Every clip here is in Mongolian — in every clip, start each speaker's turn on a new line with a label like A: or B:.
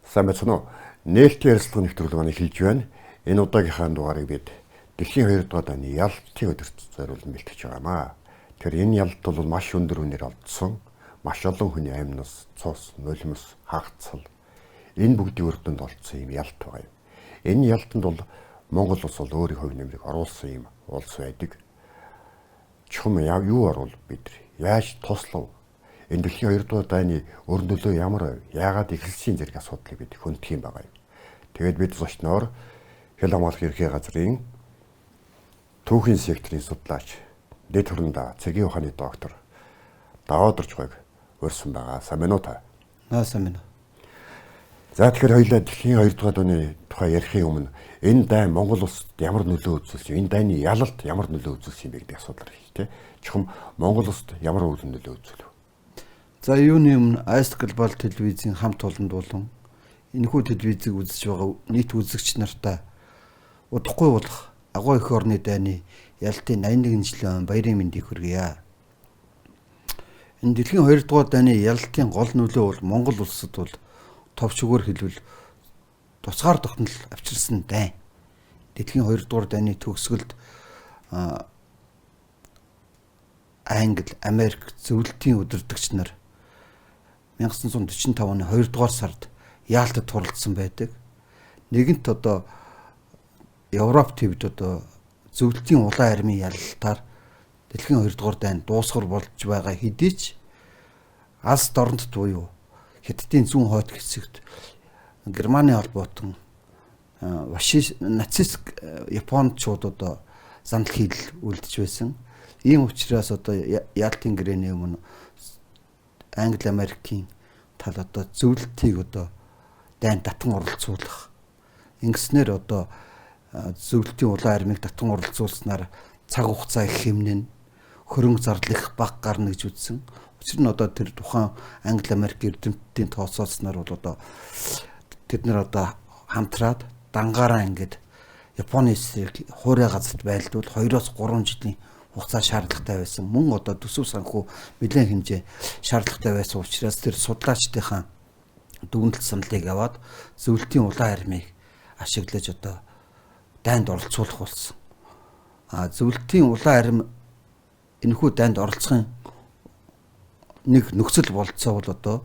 A: Сайн байна уу? Нээлттэй ярилцлага нэвтрүүлгийг хэлж байна. Энэ удаагийнхаа дугаарыг бид дэлхийн 2 дугаар дайны ялалтын өдөрт зориулан бэлтгэж байгаамаа. Тэгэхээр энэ ялалт бол маш өндөр үнээр олдсон. Маш олон хүний амьнас, цус, нулимс, хагацсал энэ бүгдийн үр дүнд олдсон юм ялалт байгаа юм. Энэ ялалтанд бол Монгол улс бол өөрийн хувь нэмрийг оруулсан юм улс байдаг. Чухам юу орвол бид яаж туслав? Энэ дэлхийн 2 дугаар дайны өр нөлөө ямар яагаад эхэлсэн зэрэг асуудлыг бид хөндөх юм байгаа юм. Тэгээд бид зочноор Хэл хамгаалах ерхий газрын түүхийн секторын судлаач, дэд хөрөндөө цэгийн ухааны доктор Даваад Оржгойг урьсан байгаа. Сайн байна уу та?
B: Сайн байна.
A: За тэгэхээр хоёулаа дэлхийн 2 дугаар дайны тухай ярихын өмнө энэ дай Монгол улсад ямар нөлөө үзүүлсэн юм? Энэ дайны ялалт ямар нөлөө үзүүлсэн юм бэ гэдэг асуудал хэрэгтэй. Чухам Монгол улсад ямар үр нөлөө үзүүлв?
B: За юуны өмнө Айс глобал телевизийн хамт олонд болон энэхүү телевизийг үзэж байгаа нийт үзэгч нартай удахгүй болох агуу их орны дайны ялалтын 81 жилийн баярын мэндийг хүргье. Энэ дэлхийн 2 дугаар дайны ялалтын гол нөлөө бол Монгол улсад бол товчгоор хэлбэл тусгаар тогтнол авчирсан дайн. Дэлхийн 2 дугаар дайны төгсгөлд Англи, Америк зөвлөлтийн удирдагч нар 1945 оны 2 дугаар сард Яалтад туралдсан байдаг. Нэгэнт одоо Европ төвд одоо зөвлөлтийн улаан армийн ялалтаар дэлхийн 2 дугаар дайнд дуусгар болж байгаа хэдий ч Алс дорнод буюу Хятадын зүүн хойд хэсэгт Германы холбоотон нацист Япончууд одоо зандал хийл үлдэж байсан. Ийм учраас одоо Яалтын гэрээний өмнө Англи, Америкийн тал одоо зөвлөлтийг одоо дайнд татан оролцуулах. Ингэснээр одоо зөвлөлтийн улаан армийг татан оролцуулснаар цаг хугацаа их хэмнэн хөрөнгө зардал их бага гарна гэж үзсэн. Учир нь одоо тэр тухайн Англи, Америк эрдэмтдийн тооцоолсноор бол одоо тэд нар одоо хамтраад дангаараа ингээд Японы эсрэг хуурай газарт байлдвал 2-3 жилийн хугацаа шаардлагатай байсан. Мөн одоо төсөв санхүү нэлээд хэмжээ шаардлагатай байсан учраас тэр судлаачдынхаа дүгнэлт саналыг аваад зөвлөлтийн улаан армийг ашиглаж одоо дайнд оролцуулах болсон. Зөвлөлтийн улаан арми энэхүү дайнд оролцохын нэг нөхцөл болцоо бол одоо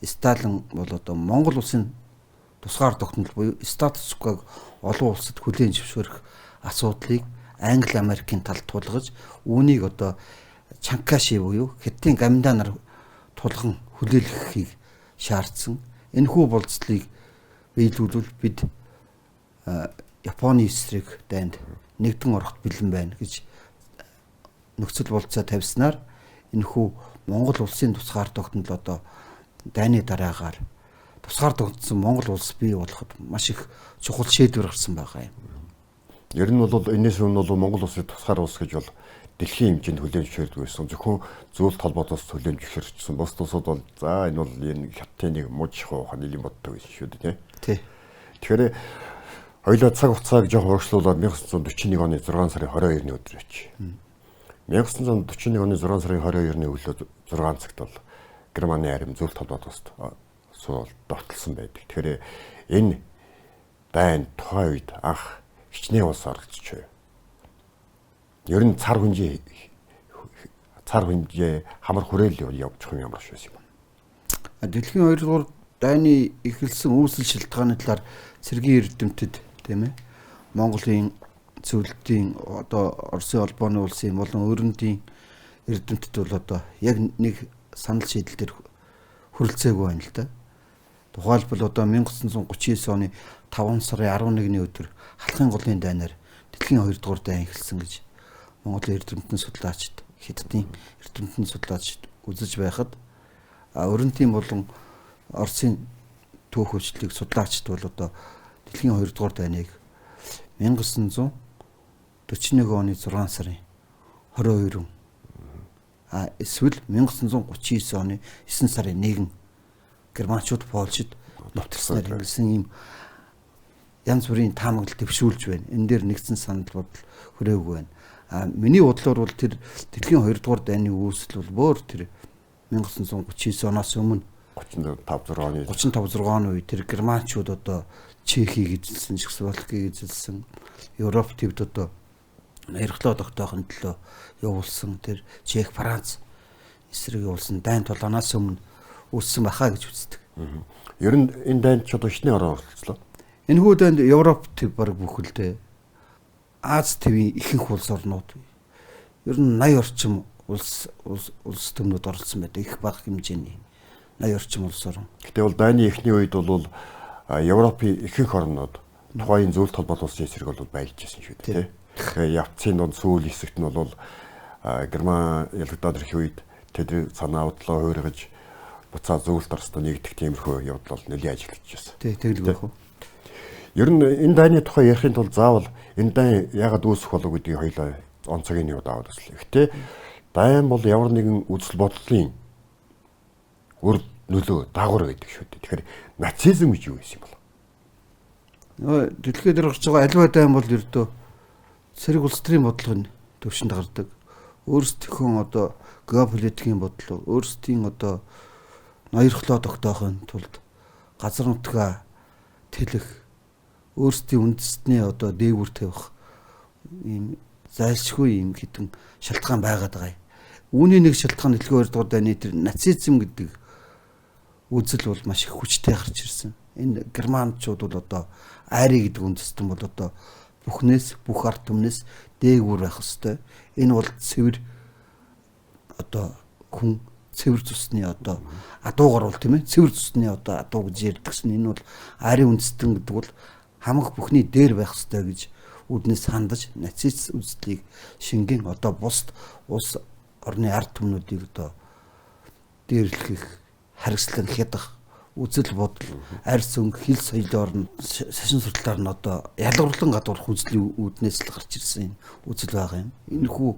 B: Сталин бол одоо Монгол улсын тусгаар тогтнол буюу статус квог олон улсад хүлээн зөвшөөрөх асуудлыг Англи, Америкийн талд тулгаж үүнийг одоо Чанкаши буюу Хятадын гаминда нар тулган хүлээлгэхийг шаардсан. Энэхүү болцлыг биелүүлвэл бид Японы эсрэг дайнд нэгдэн орохт бэлэн байна гэж нөхцөл болцоо тавьснаар энэхүү Монгол улсын тусгаар тогтнол одоо дайны дараагаар тусгаар тогтсон Монгол улс бий болоход маш их чухал шийдвэр гарсан байгаа юм.
A: Ер нь бол энэс өмнө бол Монгол улсын тусгаар улс гэж бол дэлхийн хэмжээнд хүлээн зөвшөөрдөг байсан. Зөвхөн зөвлөлт холбоотоос хүлээн зөвшөөрчихсөн. Бус улсууд бол за энэ бол энэ Хятадын нэг мууч ухаан нэлийн боддог гэсэн шүү дээ,
B: тий.
A: Тэгэхээр хоёулаа цаг хугацааг жоох урагшлуулаад 1941 оны 6 сарын 22-ны өдөр очив. 1941 оны 6 сарын 22-ны өглөө 6 цагт бол Германы арим зөвлөлт холбоотоос довтлсон байдаг. Тэгэхээр энэ дайн тухайн үед анх хичнээн улс оролцож байв. Ер нь цар хүнжээ хамар хүрээлэл явж байгаа юм ямар швэс юм.
B: Дэлхийн 2 дугаар дайны эхэлсэн үүсэл шилтгааны талаар цэргийн эрдэмтэд тийм ээ Монголын зөвлөлтийн одоо Оросын холбооны улсын болон өрөндийн эрдэмтэд бол одоо яг нэг санал шийдэл дээр хүрэлцээгүй байна л да. Тухайлбал одоо 1939 оны 5 сарын 11-ний өдөр халахын голын дайнаар дэлхийн 2 дугаар дайн эхэлсэн гэж Монголын эрдэмтэн судлаачид, Хятадын эрдэмтэн судлаачид үзэж байхад өрөндийн болон Оросын түүх хөгжлийг судлаачид бол одоо дэлхийн 2 дугаар дайныг 1941 оны 6 сарын 22 эсвэл 1939 оны 9 сарын 1 Германчууд Польшид нутагснаар ингэсэн ийм янз бүрийн таамаглал дэвшүүлж байна. Энэ дээр нэгдсэн санал бодол хүрээгүй байна. Миний бодлоор бол тэр дэлхийн 2 дугаар дайны үүсэл бол бүр тэр 1939 оноос өмнө
A: 35 6 оны
B: 35 6 оны үед тэр германчууд одоо Чехийг эзэлсэн, Чехословакийг эзэлсэн, Европ төвд одоо эрхлөө тогтоохын төлөө явуулсан тэр Чех, Франц эсрэг явуулсан дайн тулаанаас өмнө үүссэн бахаа гэж үздэг.
A: Ер нь энэ дайнд ч одоо шинэ орон оролцлоо.
B: Энэ хүү дайнд Европ төв баг бүхэлдээ Аз төвийн ихэнх улс орнууд ер нь 80 орчим улс төмнүүд оролцсон байдаг. Их бага хэмжээний 80 орчим улс орн.
A: Гэтэл бол дайны эхний үед бол Европын ихэнх орнууд тухайн зөвлөлт холбоот улсын эсрэг бол байлж байсан шүү дээ. Тэгэхээр явцын донд сүүл хэсэгт нь бол Герман ялагдаад ирэх үед тэд санаа бодлоо хуургаж буцаа зөвлөлт орсдоо нэгдэх тиймэрхүү явдал бол нэлээд ажиглаж байсан.
B: Тэгэл байх уу.
A: Ер нь энэ дайны тухай ярихын тулд заавал энэ дайн яагаад үүсэх болов гэдгийг хоёлаа онцгийн яваад аваад үзлээ. Гэхдээ дайн бол ямар нэгэн үзэл бодлын үр нөлөө дагавар гэдэг шүү дээ. Тэгэхээр нацизм гэж юу байсан юм бол?
B: Дэлхийд дээр гарч байгаа аливаа дайн бол ердөө цэрэг улс төрийн бодлогын төвшөнд гардаг. Өөрсдийнхөө одоо геополитикийн бодлого, өөрсдийн одоо ноёрхлоо тогтоохын тулд газар нутгаа тэлэх, өөрсдийн үндэстний одоо дээгүүр тавих ийм зайлшгүй юм хитэн шалтгаан байгаад байгаа юм. Үүний нэг шалтгаан дэлхийн 2 дугаар дайны тэр нацизм гэдэг үзэл бол маш их хүчтэй гарч ирсэн. Энэ германчууд бол одоо айри гэдэг үндэстэн бол одоо бүх ард түмнээс дээгүүр байх хэвээр. Энэ бол цэвэр одоо хүн цэвэр цусны одоо адуугаар бол тийм ээ цэвэр цусны одоо адуу гэж ярьдагсан. Энэ бол айри үндэстэн гэдэг бол хамаг бүхний дээр байх хэвээр гэж үднээс хандаж нацист үзлийг шингэн одоо бус улс орны ард түмнүүдийг одоо дээрлэх, харгислан хядах үзэл бодол, арьс өнгө, хэл соёлын орн шашин сурталаар нь одоо ялгарлан гадуурх үзлийн үүднээс л гарч ирсэн үзэл байгаа юм. Энэ хүү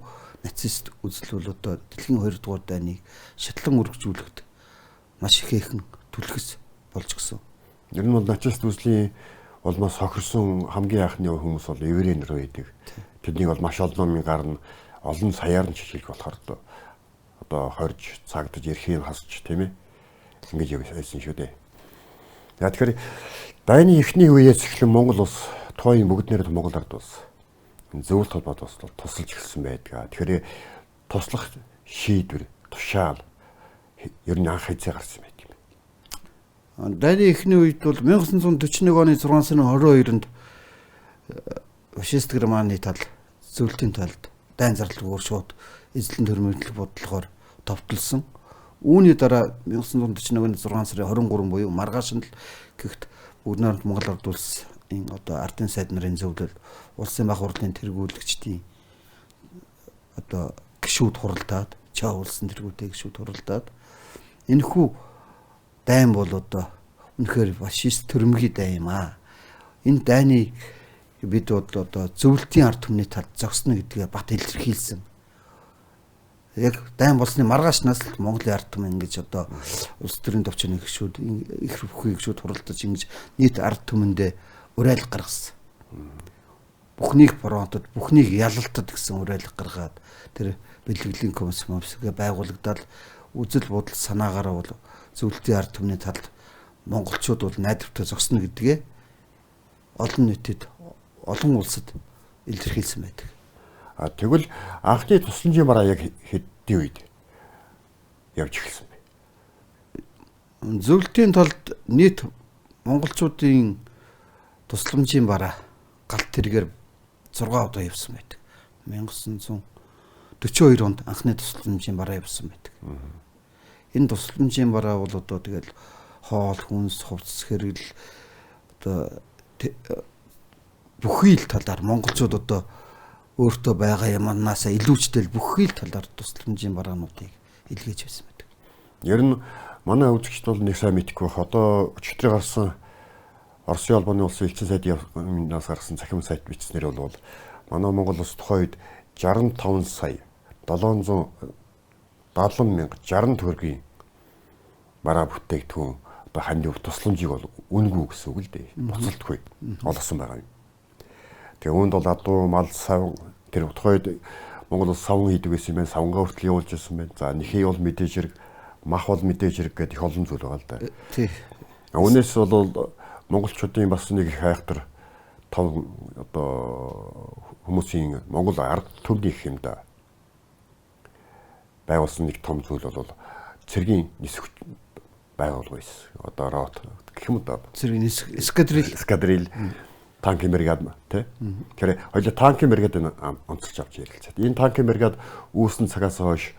B: нацист үзэл бол одоо дэлхийн 2 дугаар дайныг шатлан үргэлжлүүлэхэд маш ихээхэн түлхэс болж гисэн.
A: Ер нь бол нацист үзлийн улмаас хохирсон хамгийн анхны хүмүүс бол еврейнэр байдаг. Тэднийг бол маш олон гарна олон саяар нь жишээлх болохоор одоо хорж цагдаж эрхийг хасч тийм ээ ингэж явсан шүү дээ. Тэгэхээр дайны эхний үеэс эхлэн Монгол улс тухайн бүгд нэр Монгол ард улс зөвлөлт холбоот улс тусалж эхэлсэн байдаг. Тэгэхээр туслах шийдвэр, тушаал ер нь анх хэзээ гарсан байдаг юм.
B: Дайны эхний үед бол 1941 оны 6 сарын 22-нд фашист Германы тал зөвлөлтийн талд дайн зарлалгүйгээр шууд эзлэн төрмөдлөх бодлогоор товтлсон. Үүний дараа 1941 оны 6 сарын 23 буюу маргааш нь л гихт бүгд найрамд Монгол ард улсын одоо ардын сайд нарын зөвлөл улсын бах хурлын тэргүүлэгчдийн одоо гишүүд хуралдаад чаа улсын тэргүүтэй гишүүд хуралдаад энэхүү дайн бол одоо үнэхээр фашист төрмгийн дайн юм аа. Энэ дайныг бид одоо зөвлөлтийн ард түмний талд зогсно гэдгээ бат илэрхийлсэн. Яг дайн болсны маргаашнаас л Монголын ард түмэн ингэж одоо улс төрийн төвчний гишүүд их бүхий гишүүд хуралдаж ингэж нийт ард түмэндээ уриалга гаргасан. Бүхнийг фронтод, бүхнийг ялалтад гэсэн уриалга гаргаад тэр бэлтгэлийн комиссгээ байгуулагдаад үзэл бодол санаагаараа бол зөвлөлтийн ард түмний талд монголчууд бол найдвартай зогсно гэдгээ олон нийтэд олон улсад илэрхийлсэн байдаг.
A: Тэгвэл анхны тусламжийн бараа яг хэдийн үед явж эхэлсэн бэ?
B: Зөвлөлтийн талд нийт монголчуудын тусламжийн бараа галт тэргээр 6 удаа явсан байдаг. 1942 онд анхны тусламжийн бараа явсан байдаг. Энэ тусламжийн бараа бол одоо тэгэл хоол, хүнс, хувцас, хэрэг одоо бүхий л талаар монголчууд одоо өөртөө байгаа юмнаас илүүчтэй бүхий л талаар тусламжийн бараануудыг илгээж байсан байдаг.
A: Ер нь манай үзэгчд бол нэг сайн мэдгүй бах. Одоо өчигдөр гарсан Оросын албаны улсын элчин сайднаас гарсан цахим сайт бичснээр бол манай Монгол улс тухайн үед 65 сая 770 мянга 60 төгрөгийн бараа бүтээгдэхүүн одоо хандив тусламжийг бол үнгүй гэсэн үг л дээ. Буцалтгүй олгосон байгаа юм. Тэгээ үүнд бол адуу мал сав тэр тухайд Монгол улс савн хийдэг байсан юм байна. Савнгаа хүртэл явуулж байсан байна. За нэхий бол мэдээж хэрэг мах бол мэдээж хэрэг гэдэг их олон зүйл байгаа л да.
B: Тий.
A: Үүнээс бол монголчуудын бас нэг их айхтар тав одоо хүмүүсийн Монгол ард түмний их юм да. Байгуулсан нэг том зүйл бол цэргийн нисэх байгуулга байсан. Одоо рот гэх юм да.
B: Цэргийн эскадрил
A: танкын бригад тий. Тэгэхээр хоёул танкын бригад онцолж авч ярилцаад. Энэ танкын бригад үүсэн цагаас хойш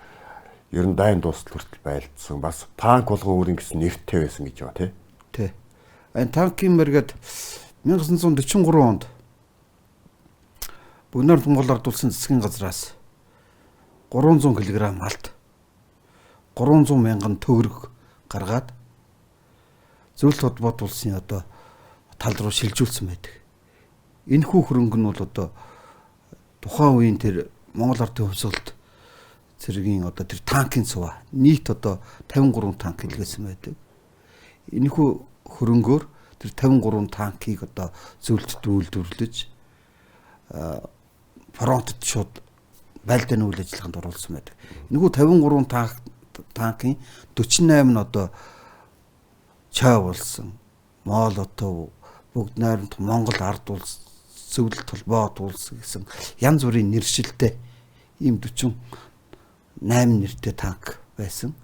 A: ер нь дайн дуустал хүртэл байлдсан. Бас танк болгон өөрийн гэсэн нэртэй байсан гэж байгаа тий.
B: Тий. Энэ танкын бригад 1943 онд Бөгнөр Монгол ардуулсан засгийн газраас 300 кг малт 300 мянган төгрөг гаргаад зөвлөлт холбоот улсын одоо тал руу шилжүүлсэн байдаг. Энэхүү хөрөнгө нь бол одоо тухайн үеийн тэр Монгол ардын хувьсгалт цэргийн одоо тэр танкын цуваа нийт одоо 53 танк илгээсэн байдаг. Энэхүү хөрөнгөөр тэр 53 танкийг одоо зөвлөлтөд үйлдвэрлэж фронтод шууд байлдааны үйл ажиллагаанд оруулсан байдаг. Энэхүү 53 танкын 48 нь одоо чаа болсон. Молотов, бүгд найрамд Монгол ард улс зөвлөлт холбоот улс гэсэн янз бүрийн нэршилтэй ийм 48 нэртэй танк байсан.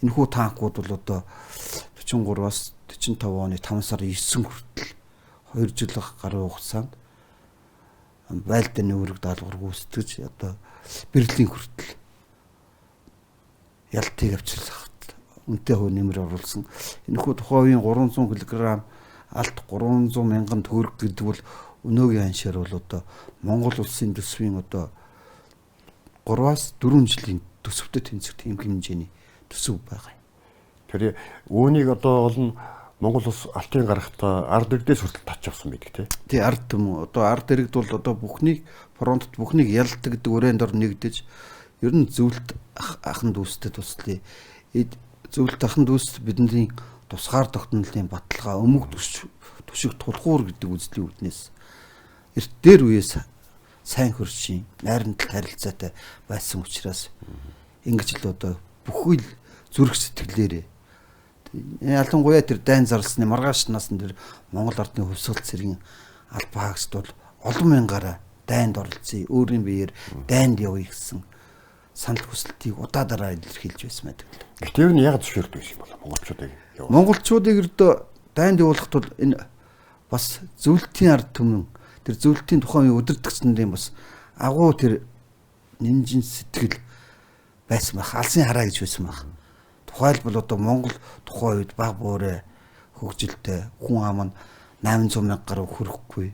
B: Энэхүү танкууд бол одоо 43-аас 45 оны 5 сарын 9 хүртэл 2 жил гаруй хугацаанд байлдааны үүрэг даалгавар гүйцэтгэж одоо Берлин хүртэл ялтыг авчирсахад үнэтэй хувь нэмэр оруулсан. Энэхүү тухайн үеийн 300 кг алт 300 мянган төгрөг гэдэг бол өнөөгийн аншаар бол одоо Монгол улсын төсвийн одоо 3-аас 4 жилийн төсөвтэй тэнцэх тийм хэмжээний төсөв байгаа юм.
A: Тэр үүнийг одоо олон Монгол улс алтын гарахтаа ард ирдээс хүртэл тач авсан байдаг тий.
B: Тий ард юм. Одоо ард иргэд бол одоо бүхнийг фронтод бүхнийг ялдаг гэдэг өрөөнд ор нэгдэж ер нь зөвлөлт ахын дүүстэй туслая. Зөвлөлт ахын дүүс бидний тусгаар тогтнолын баталгаа өмг түшиг тулхуур гэдэг үзлийн үүднээс эрт дээр үеэс сайн хөршийн найрамдал харилцаатай байсан учраас ингэж л одоо бүхий л зүрх сэтгэлээрээ ялангуяа тэр дайн зарлсны маргааш насан тэр Монгол ардны хувьсгалт цэргийн албаа хагсд бол олон мянгаараа дайнд оролцъё, өөрийн биеэр дайнд явъя гэсэн санал хүсэлтийг удаадараа илэрхийлж байсан байдаг.
A: Гэтэл ер нь яг зөвшөөрдөг байсан юм бол монголчуудыг яваа.
B: Монголчуудыг ердөө дайнд явуулахд бол энэ бас зөвлөлтийн ард түмэн тэр зөвлөлтийн тухайн үеийн удирдагчдын бас агуу тэр нэмжин сэтгэл байсан байх. Алсын хараа гэж байсан байх. Тухайлбал одоо Монгол тухайн үед баг буурай хөгжилтэй хүн ам нь 800 мянга гаруй хүрэхгүй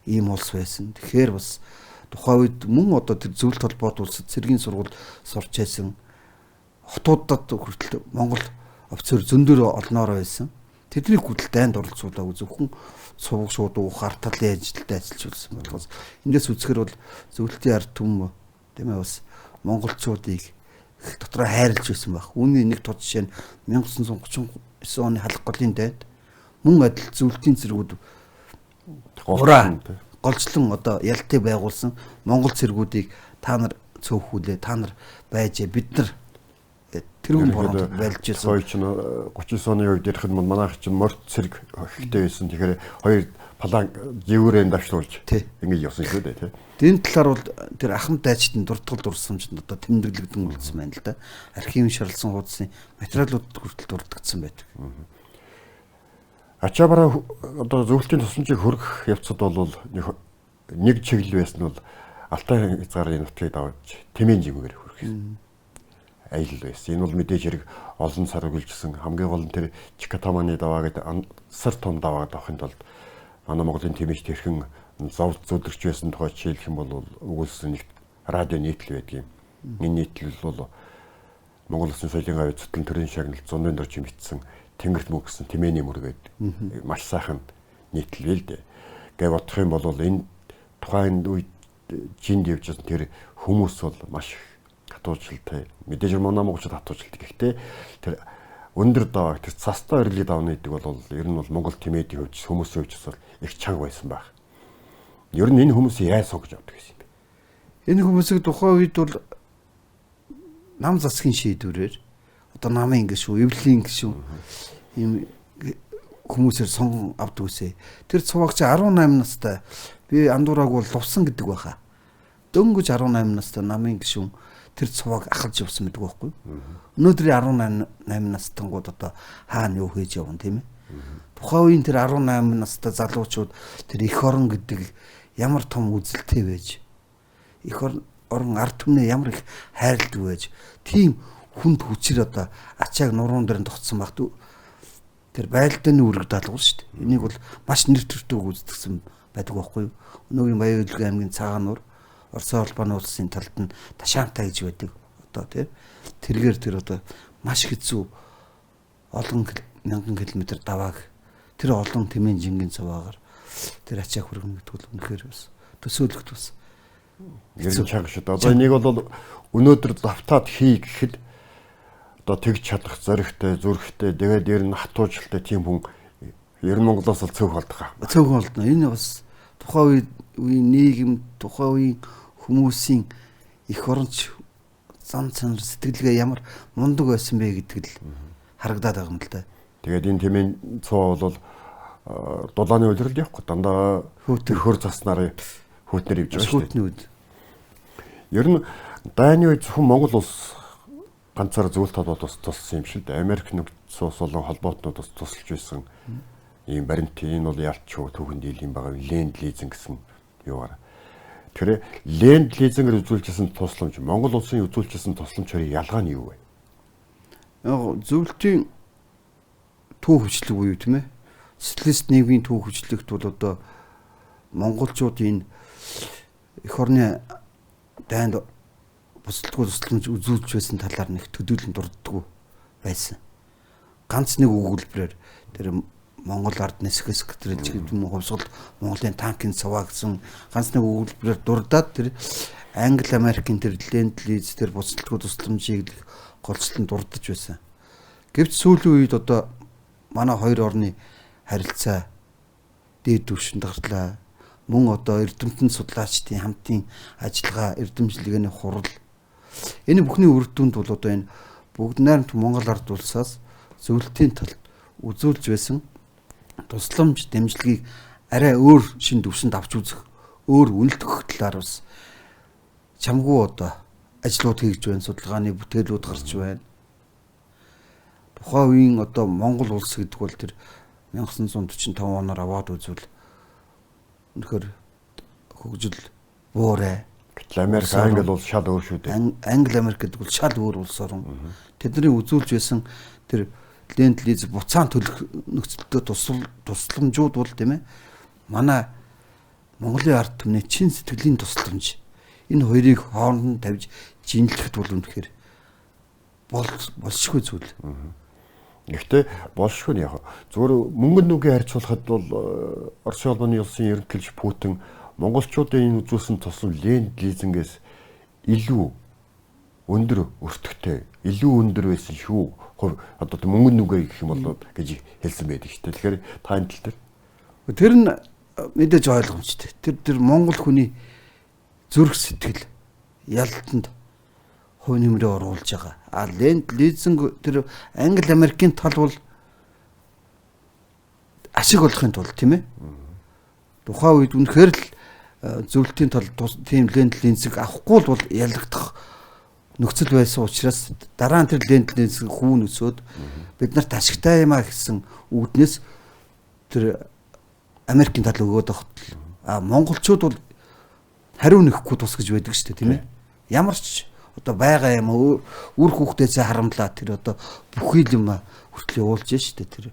B: ийм улс байсан. Тэгэхээр бас тухайн үед мөн одоо тэр зөвлөлт холбоот улсад цэргийн сургууль сурч байсан хотуудад хүртэл Монгол офицер зөндөр олноор байсан. Тэдний хөдөл дайнд оролцуулаагүй зөвхөн сувг шууд ухаар талын ажилдаа ажиллажулсан болохоос эндээс үзэхэр бол зөвлөлтийн ард түмэн тийм ээ бас монголчуудыг дотроо хайрлаж байсан байх. Үүний нэг тод жишээ нь 1939 оны халах голын дайнд мөн адил зөвлөлтийн цэргүүд голчлон одоо ялтыг байгуулсан Монгол цэргүүдийг та нар цөөхүүлээ, та нар байжээ, бид нар тэрүүн боронд байлж байсан.
A: Хоёр ч 39 оны үед ярих юм манайх чинь морд цэрэг ихтэй байсан. Тэгэхээр хоёр палан живүүрэн давшруулж ингэж явсан шүү дээ тий.
B: Энэ талаар бол тэр ахмад дайчдын дуртгал дурсамжинд одоо тэмдэглэгдэн үлдсэн байна л да. Архивын шарлсан хуудасны материалууд хүртэл дурдгдсан байдаг.
A: Ачаабара одоо зөвлөлтийн тусламжийг хөргөх явцад бол нэг чиглэл байсан нь бол Алтай хязгаарын нутгийг давж тэмээн жимгээр хөргөх. Аялал байсан. Энэ бол мэдээж хэрэг олон сар үргэлжилсэн хамгийн гол нь тэр Чикатаманы даваа гэдэг сар том даваа давахын тулд манай Монголын тэмээч тэрхэн зов зүдэрч байсан тухай жишээлх юм бол өгүүлсэн нэг радио нийтлэл байдаг юм. Энэ нийтлэл бол Монгол Улсын соёлын гавь зүтгэн төрийн шагналт зуны дор чимэгдсэн тэнгэрт мөнгөсөн тэмээний мөргээд маш сайхан нийтлэл л дээ. Гэ бодох юм бол энэ тухайн үед жинд явж байсан тэр хүмүүс бол маш хатуужилтай. Мэдээж манай монголчууд хатуужилтай. Гэхдээ тэр өндөр даваа тэр цастай орилын давны гэдэг бол ер нь бол Монгол тэмээдийн хувьд хүмүүсийн хувьд бол их чанга байсан байх. Ер нь энэ хүмүүсийг яаж сонгож авдаг гэсэн юм бэ?
B: Энэ хүмүүсийг тухайн үед бол нам засгийн шийдвэрээр одоо намын гişүү, эвлийн гişүү ийм хүмүүсээр сонгон авдаг үсэ. Тэр цуваагч 18 настай. Би андуураг бол лувсан гэдэг байхаа. Дөнгөж 18 настай намын гişүүн тэр цувааг ахалж явсан гэдэг байхгүй. Өнөөдрийн 18 настангууд одоо хаана юу хийж явна тийм ээ. Тухайн үеийн тэр 18 настай залуучууд тэр эх орон гэдэг ямар том үзэлтэй байж, эх орон ард түмнээ ямар их хайрладаг байж, тийм хүнд хүчээр одоо ачааг нуруунд дээр тогтсон багт тэр байлдааны үрэг даалгавар шүү дээ. Энийг бол маш нэр төртөг үздэгсэн байдаг байхгүй юу? Өнөөгийн Баян-Улирал аймгийн Цагаан нур Орсын холбооны улсын талд нь Ташаантай гэж байдаг. Одоо тийм тэргээр тэр одоо маш хэцүү олон мянган километр давааг тэр олон тэмээн жингийн цаваагаар тэр ачааг хүргэнэ гэдэг бол үнэхээр бас төсөөлөлт бас
A: гэрэн чагшид. Одоо энийг бол өнөөдөр давтаад хий гэхэд одоо тэгж чадах зоригтой, зүрхтэй, тэгээд ер нь хатуужилтай тийм хүн ер нь Монголоос л цөөх болдог аа.
B: Цөөх болдно. Энэ бас тухайн үеийн нийгэм, тухайн үеийн хүмүүсийн эх оронч зан чанар сэтгэлгээ ямар мундаг байсан бэ гэдэг л харагдаад байгаа юм л да.
A: Тэгээд энэ тэмээн цоо бол дулааны улирал явахгүй дандаа хөр заснаар хүүтнэр ивж байгаа шүү дээ.
B: Хүүтнүүд.
A: Ер нь дайны үед зөвхөн Монгол улс ганцаар зөвлөлт холбоот бас туссан юм шиг дээ. Америк нэгдсэн улс болон холбоотнууд бас тусалж байсан. Ийм баримт энэ бол ялчгүй түүхэн дийлэн байгаа ленд лизинг гэсэн юугаар. Тэгэхээр ленд лизингээр үзүүлжсэн тусламж Монгол улсын үзүүлжсэн тусламж хоёрын ялгаа нь юу вэ?
B: Яг зөвлөлтийн төв хүчлэг буюу тийм ээ. Социалист нийгмийн төв хүчлэгт бол одоо монголчуудын эх орны дайнд бусдалгүй тусламж үзүүлж байсан талаар нэг төдийлөн дурддаггүй байсан. Ганц нэг өгүүлбэрээр тэр Монгол ард нисгээс гэтрэлж гэдэг юм хувьсгал Монголын танкын цаваа гэсэн ганц нэг өгүүлбэрээр дурдаад тэр Англи Америкийн тэр ленд лиз тэр бусдалгүй тусламжийг голцлон дурдж байсан. Гэвч сүүлийн үед одоо манай хоёр орны харилцаа дээд түвшинд гарлаа. Мөн одоо эрдэмтэн судлаачдын хамтын ажиллагаа, эрдэмжлэгээний хурал энэ бүхний үр дүнд бол одоо энэ бүгд найрамд Монгол ард улсаас зөвлөлтийн талд үзүүлж байсан тусламж дэмжлэгийг арай өөр шин төвшөнд авч үзэх, өөр үнэлт өгөх талаар бас чамгүй одоо ажлууд хийж байна, судалгааны бүтээлүүд гарч байна. Тухайн үеийн одоо Монгол улс гэдэг бол тэр 1945 оноор аваад үзвэл үнэхээр хөгжил буурай.
A: Гэтэл Америк, Англи бол шал өөр шүү дээ.
B: Англи Америк гэдэг бол шал өөр улс орн. Тэдний үзүүлж байсан тэр ленд лиз буцаан төлөх нөхцөлтэй тусламжууд бол тийм ээ. Манай Монголын ард түмний чин сэтгэлийн тусламж. Энэ хоёрыг хооронд нь тавьж жинлэхэд бол үнэхээр болшгүй зүйл.
A: Гэхдээ болшгүй нь яг зөвхөн мөнгөнд нүгээ харьцуулахад бол Оросын холбооны улсын ерөнхийлөгч Путин монголчуудын энэ үзүүлсэн тусламж ленд лизингээс илүү өндөр өртөгтэй, илүү өндөр байсан шүү. Одоо мөнгөнд нүгээ гэх юм бол гэж хэлсэн байдаг шүү дээ. Тэгэхээр та энэ тал дээр
B: тэр нь мэдээж ойлгомжтой. Тэр монгол хүний зүрх сэтгэл ялтанд хувь нэмрээ оруулж байгаа. А ленд лизинг тэр Англи Америкийн тал бол ашиг олохын тулд тийм ээ. Тухайн үед үнэхээр л зөвлөлтийн тал тийм ленд лизинг авахгүй бол ялагдах нөхцөл байсан учраас дараа нь тэр ленд лизинг хүүн өсөөд бид нарт ашигтай юм а гэсэн үүднээс тэр Америкийн тал өгөөд огт. А монголчууд бол хариу нэхгүй тус гэж байдаг шүү дээ тийм ээ. Ямар ч одоо байгаа юм үр хүүхдээсээ харамлаа тэр одоо бүхий л юм хүртэл явуулж шүү дээ тэр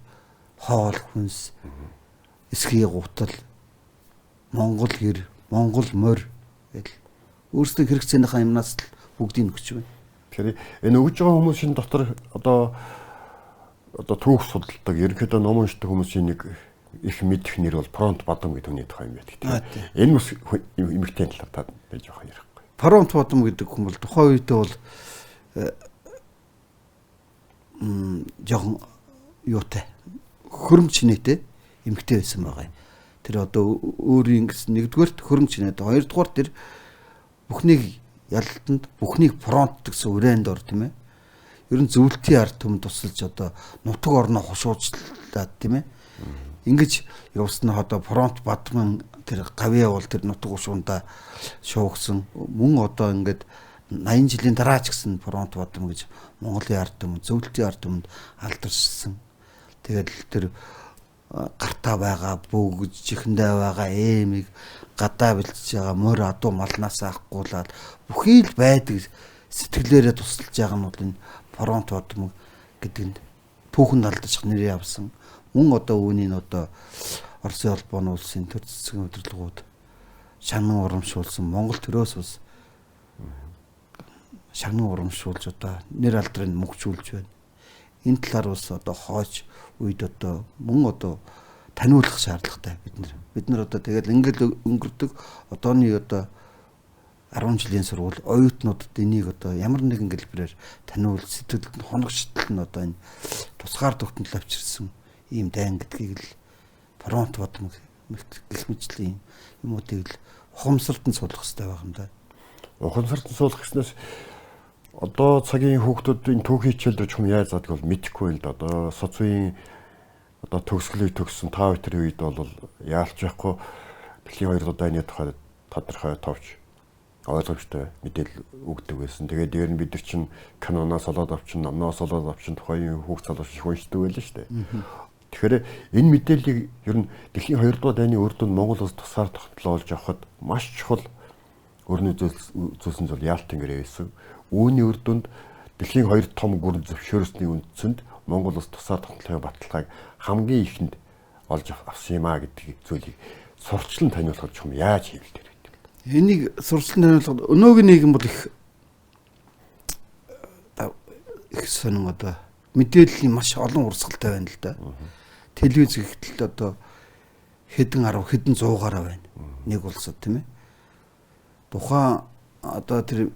B: хоол хүнс эсхий гутал Монгол хэр Монгол морь гэл өөрсдөө хэрэгцээнийхээ юмнаас л бүгдийг өгч байна.
A: Тэгэхээр энэ өгж байгаа хүмүүсийн дотор одоо түүх судалдаг ерөнхийдөө ном уншдаг хүмүүсийн нэг их мэдэх нэр бол Фронт Бадам гэдэг хүний тухай юм байдаг. Энэ бас эмэгтэй талаар та байж байгаа ярихгүй.
B: Фронт Бадам гэдэг хүн бол тухайн үедээ бол жоохон юутай хөрөнгө чинээтэй эмэгтэй байсан байгаа юм. Тэр одоо өөрийн гэсэн нэгдүгээрт хөрөнгө чинээтэй, хоёрдугаар тэр бүхнийг ялалтанд бүхнийг фронт гэсэн үрээнд ор тийм ээ. ер нь зөвлөлтийн ард түмэнд тусалж одоо нутаг орноо хошуучлаад тийм ээ. Ингэж явсан одоо фронт Бадман тэр гавьяа бол тэр нутаг ушуундаа шуугсан. Мөн одоо ингээд 80 жилийн дараа ч гэсэн фронт Бадман гэж Монголын ард түмэнд зөвлөлтийн ард түмэнд алдаршсан. Тэгээд тэр гартаа байгаа бүгд чихэндээ байгаа эмийг гадаа бэлтж байгаа морь адуу малнаас авахгуулаад бүхий л байдаг сэтгэлээрээ тусалж байгаа нь бол энэ фронт Бадман гэдэг нь түүхэнд алдаж нэр явсан. Мөн одоо үүнийг одоо Оросын холбооны улсын төр засгийн удирдлагууд шагнан урамшуулсан Монгол төрөөс бас шагнан урамшуулж одоо нэр алдрыг мөгжүүлж байна. Энэ талаар бас одоо хойч үед одоо мөн одоо таниулах шаардлагатай бид нар одоо тэгэл ингээл өнгөрдөг одооны одоо 10 жилийн сургууль оюутнуудад энийг одоо ямар нэгэн хэлбэрээр таниул сэтгэлд нь хоногчлол нь одоо энэ тусгаар тогтнол авчирсан ийм дайн гэдгийг л фронт Бадман гэх мэтлийн юмуудыг л ухамсартан суулгах хэрэгтэй байх юм да.
A: Ухамсартан суулгах гэснээс одоо цагийн хүүхдүүд энэ түүхий хичээлд ч юм яаж задг бол мэдэхгүй л да. Одоо соцын одоо төгсгөлийг төгссөн 5 өдрийн үед бол яалч яахгүй дэлхийн 2 дайны тухай тодорхой товч ойлгомжтой мэдээлэл өгдөг байсан. Тэгээд дээр нь бид нар чинь киноноос олоод авчин, номноос олоод авчин тухайн хүүхд залууч их уншдаг байлаа шүү дээ. Тэгэхээр энэ мэдээллийг ер нь дэлхийн 2 дугаар дайны үр дүнд Монгол улс тусаар тогтоолж авахд маш чухал өрнө үзүүлсэн зүйл Яалтын гэрээ байсан. Үүний үр дүнд дэлхийн 2 том гүрэн зөвшөөрсний үндсэнд Монгол улс тусаар тогтоолын баталгааг хамгийн ихэнд олж авсан юм а гэдэг зүйлийг сурчлан таниулах юм яаж хийвэл тэр гэдэг.
B: Энийг сурчлан таниулахад өнөөгийн нийгэм бол их сонин одоо мэдээллийн маш олон урсгалтай байна л да. Телевиз гэхтэл одоо хэдэн 10 хэдэн 100-аараа байна. Нэг улсад тийм ээ. Тухайн одоо тэр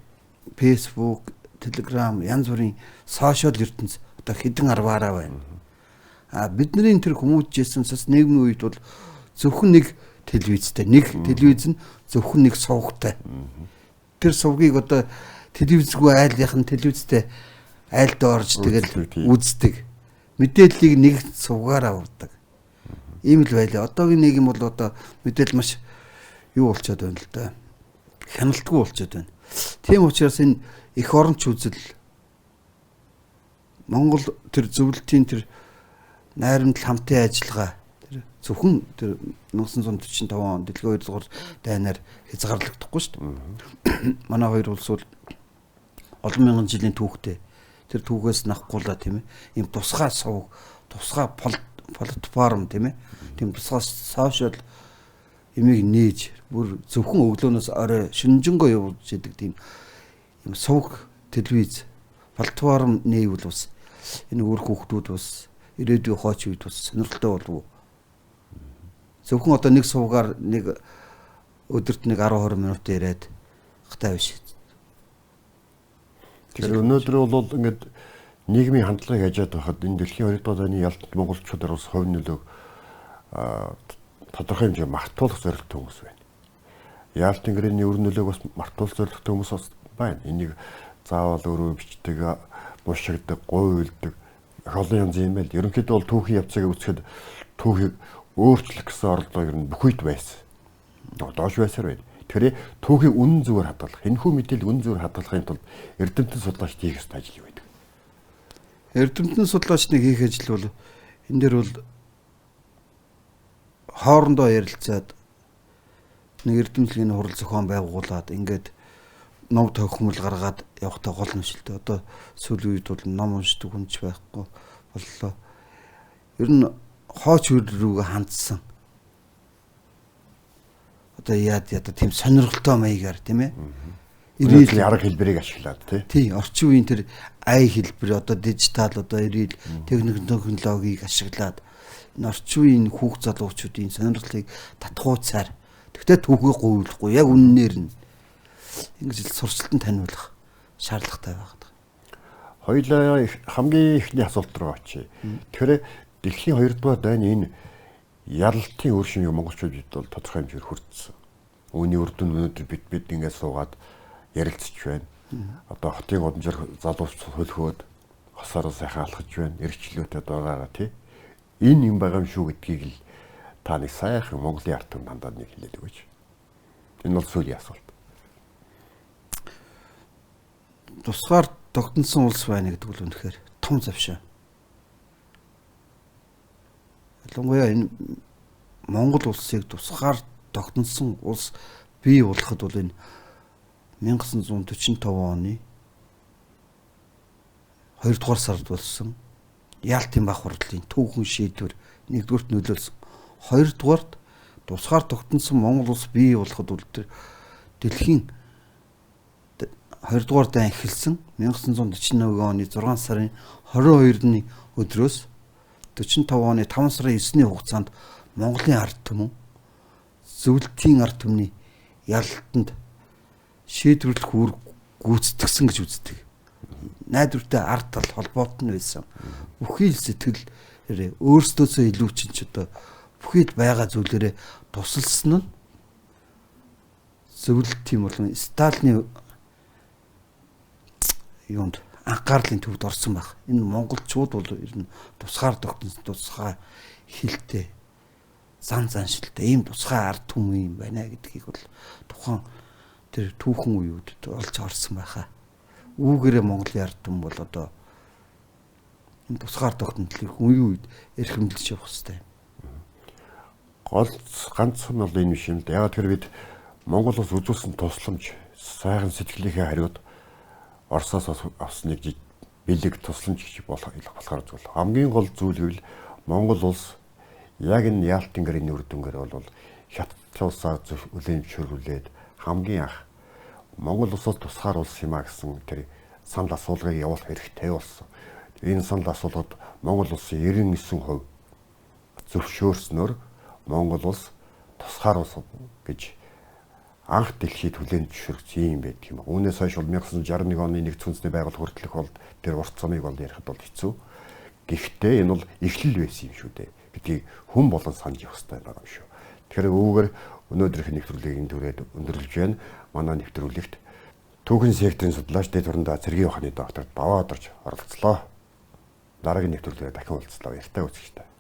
B: Facebook, Telegram янз бүрийн сошиал ертөнц одоо хэдэн 10-аараа байна. Бидний тэр хүмүүжжсэнсээс нийгмийн үед бол зөвхөн нэг телевизтэй, нэг телевиз нь зөвхөн нэг сувгтай. Тэр сувгийг одоо телевизгүй айлынхан телевизтэй айлд орж тэгэл үздэг. Мэдээллийг нэг сувгаараа урдаг. Ийм л байлаа. Одоогийн нийгэм бол одоо мэдээлэл маш юу болчиход байна л да. Хяналтгүй болчиход байна. Тийм учраас энэ эх оронч үзэл Монгол тэр зөвлөлтийн тэр найрамдал хамтын ажиллагаа тэр зөвхөн тэр 1945 он дэлхийн 2 дугаар дайнаар хязгаарлагдахгүй шүү дээ. Манай хоёр улс бол олон мянган жилийн түүхтэй. Тэр түүхээс нахгуулаа тийм ээ. Ийм тусгай сувг, тусгай платформ тийм ээ. Тийм тусгай сошиал имийг нээж бүр зөвхөн өглөөнөөс орой шинжэнгөө явуулж идэг тийм юм сувг телевиз платформ нээвэл бас энэ өөр хүүхдүүд бас ирээдүйн хойч үед бас сонирхолтой болов уу? Зөвхөн одоо нэг сувгаар нэг өдөрт нэг 10-20 минут яриад хтай биш.
A: Тэгэхээр өнөөдөр бол ингээд нийгмийн хандлагыг хажаад байхад энэ дэлхийн 2 дугаар дайны ялтанд монголчуудаар бас хувь нөлөө тодорхой хэмжээ мартуулах зорилготой хүмүүс байна. Яалтын гэрээний өр нөлөөг бас мартуулах зорилготой хүмүүс бас байна. Энийг заавал өөрөө бичдэг, уншигдаг, гуйлдаг олон янз юм байл. Ерөнхийдөө бол түүхийн явцыг үзэхэд түүхийг өөрчлөх гэсэн оролдоо ер нь бүх үед байсан. Доош байсаар байна. Тэгэхээр түүхийн үнэн зөвөр хадгалах, энэхүү мэдээлэл үнэн зөвөр хадгалахын тулд эрдэмтэн судлаачид хийх ёстой ажил юу байдаг?
B: Эрдэмтэн судлаачдыг хийх ажил бол энэ дээр бол хоорондоо ярилцаад нэг эрдэмтлийн хурал зохион байгуулад ингээд ном тохиомл гаргаад явахтай гол нь шилдэг. Одоо сүүлийн үед бол ном уншдаг хүнч байхгүй боллоо. Ер нь хооч рүүгээ хандсан. Одоо яад тийм сонирхолтой маягаар тийм ээ.
A: Ирээдүйн арга хэлбэрийг ашиглаад
B: тий орчин үеийн тэр ай хэлбэр одоо дижитал одоо ирээд технологиг ашиглаад энэ орчин үеийн хүүхд залуучуудын сонирхлыг татхууцаар тэгтээ түүхийг гуйлахгүй яг үннээр нь ингэж сурчлалтан таниулах шаардлагатай байна.
A: Хоёулаа хамгийн ихний асуулт руу очие. Тэгэхээр дэлхийн 2 дугаар дайны энэ ялалтын үр шимийг монголчуудад бол тодорхой хэмжээр хүртсэн. Үүний үр дүн өнөөдөр бид ингээд суугаад ярилцж байна. Одоо хотын гудамжаар залуус хөлхөөд хосоор сайхан алхаж байна. Эрчлөөтэй дураараа тий. Энэ юм байгаа юм шүү гэдгийг л та нэг сайхан Монголын ард түмэн дандаа нэг хэлээд өгөөч. Энэ бол сүүлийн асуулт.
B: Тусгаар тогтносон улс байна гэдэг бол үнэхээр том завшаа. Ялангуяа энэ Монгол улсыг тусгаар тогтносон улс бий болоход бол энэ 1945 оны 2 дугаар сард болсон Яалтын баг хурлын түүхэн шийдвэр 1-р нөлөөлсөн. 2 дугаарт тусгаар тогтносон Монгол улс бий болоход бол дэлхийн 2 дугаар дан эхэлсэн 1941 оны 6 сарын 22-ны өдрөөс 45 оны 5 сарын 9-ний хугацаанд Монголын ард түмэн зөвлөлтийн ард түмний ялалтанд шийдвэрлэх үүрэг гүйцэтгсэн гэж үздэг. Найдвартай ард тал холбоот нь байсан. Бүхий л сэтгэлээрээ өөрсдөөсөө илүү чинь ч одоо бүхийд байгаа зүйлээрээ тусалсан нь зөвлөлтийн болон Сталины юунд анхаарлын төвд орсон баг. Энэ монголчууд бол ер нь тусгаар тогтсон тусгай хилтэй зан заншилтай ийм тусгай ард түмэн юм байна гэдгийг бол тухайн тэр түүхэн үеуд олж харсан байхаа. Үүгээрээ Монголын ард түмэн бол одоо энэ тусгаар тогтнолыг үе үед эрхэмлэж явах хэрэгтэй.
A: Гол ганцхан бол энэ биш юм да. Яг тэр бид Монгол улс үзүүлсэн тусламж, сайхан сэтгэлийнхээ хариуд Оросоос авсныг бэлэг тусламж гэж болохоор зүйл. Хамгийн гол зүйл гэвэл Монгол улс яг энэ Яалтын гэрээний үр дүнгээр бол хятадын улсаа үлээмжшүүлээд хамгийн анх Монгол улсад тусгаар улс юм а гэсэн тэр санал асуулгыг явуулах хэрэгтэй болсон. Энэ санал асуулгад Монгол улсын 99% зөвшөөрснөөр Монгол улс тусгаар улс гэж анх дэлхийд хүлээн зөвшөөрсөн юм байдаг юм. Үүнээс хойш бол 1961 оны нэгдсэн үндэсний байгууллага хүртэлх бол тэр урт замыг бол ярихад бол хэцүү. Гэхдээ энэ бол эхлэл байсан юм шүү дээ гэдгийг хүн болон санаж явах хэрэгтэй байгаа юм шүү. Тэгэхээр үүгээр өнөөдрийнх нэвтрүүлгийг энэ түрээд өндөрлөж байна. Манай нэвтрүүлэгт түүхэн секторын судлаач дэд хурандаа цэргийн ухааны докторт Баваа Одорж оролцлоо. Дараагийн нэвтрүүлгээр дахин уулзлаа. Баяртай үзэгчдээ.